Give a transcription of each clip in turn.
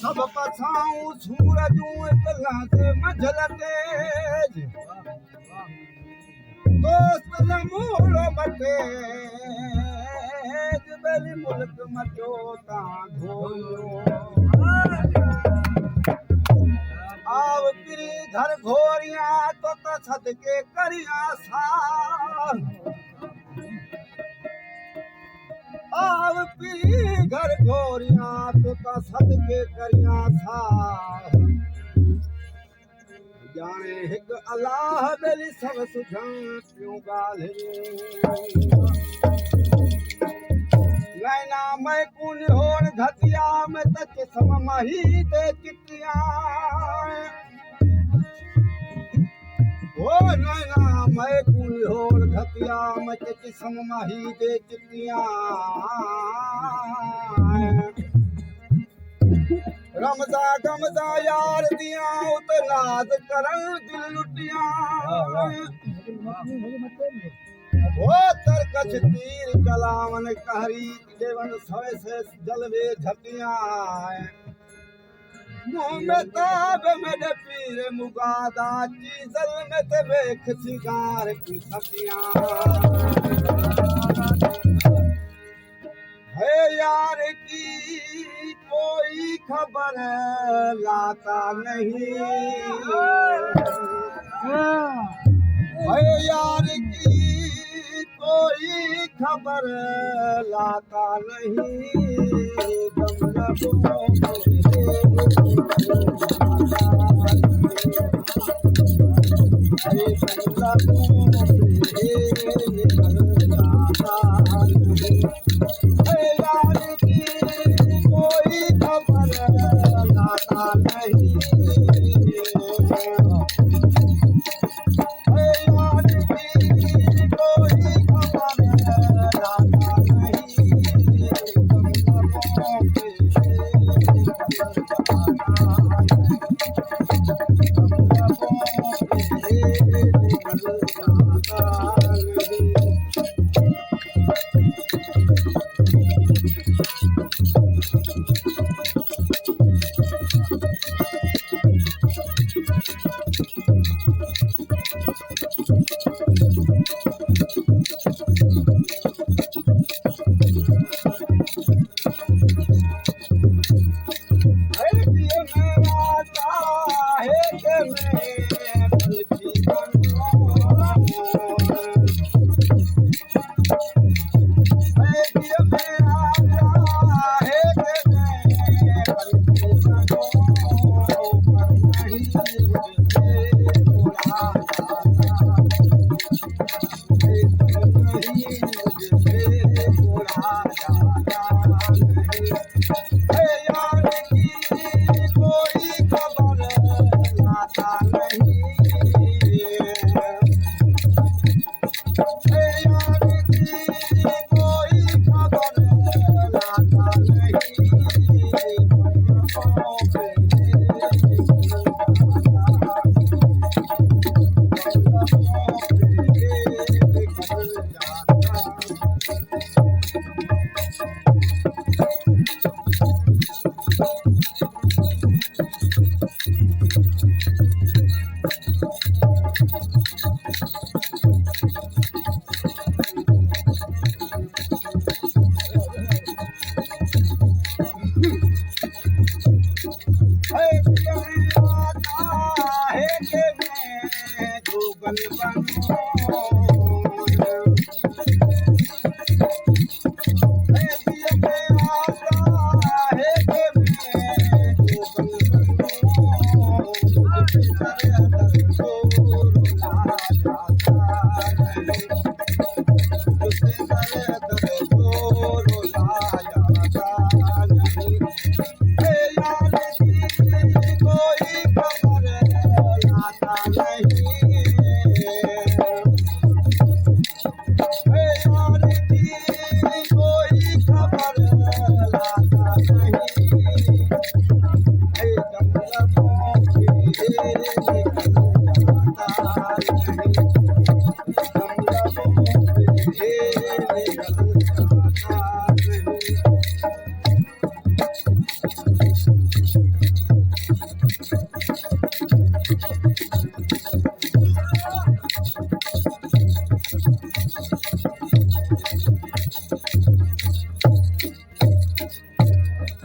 सब पछाऊं सूरजूं कला से मझल तेज दोस्त मूल मटे बेली मुल्क मचो ता घोलो आव पिरी घर घोरिया तो सदके करिया साल आव पिरी घर घोरिया तो सदके करिया साल जाने हिक अल्लाह बेली सब सुझां पियो गाल्हियूं नैना मैं कुन होड़ धतिया में त किस्म मही दे चिटिया ओ नैना मैं कुन होड़ धतिया में त किस्म मही दे चिटिया रमजा गमजा यार दिया उत नाज करन दिल लुटिया वो तरकछ तीर चलावन कहरी देवन सवे से जलवे झटिया मुँह में ताब में पीर मुगादा चीजल में ते बेख सिगार की छटिया है यार की कोई खबर लाता नहीं है यार की कोई खबर लाता नहीं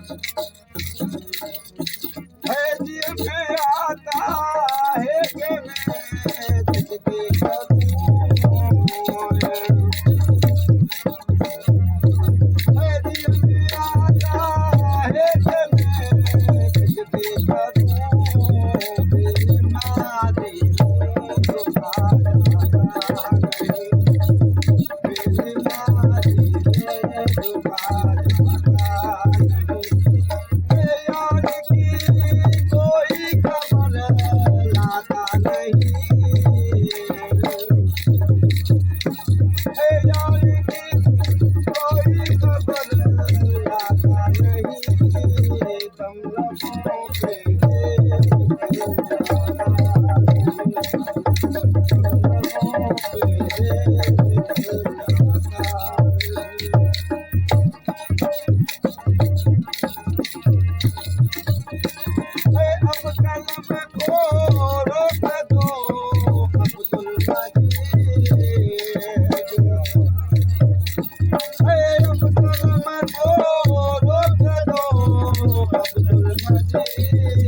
है जी में आता है कि मैं तुझे करूं है जी में आता है कि मैं तुझे करूं मेरी मारी तो पारा नहीं मेरी मारी तो पारा Hey,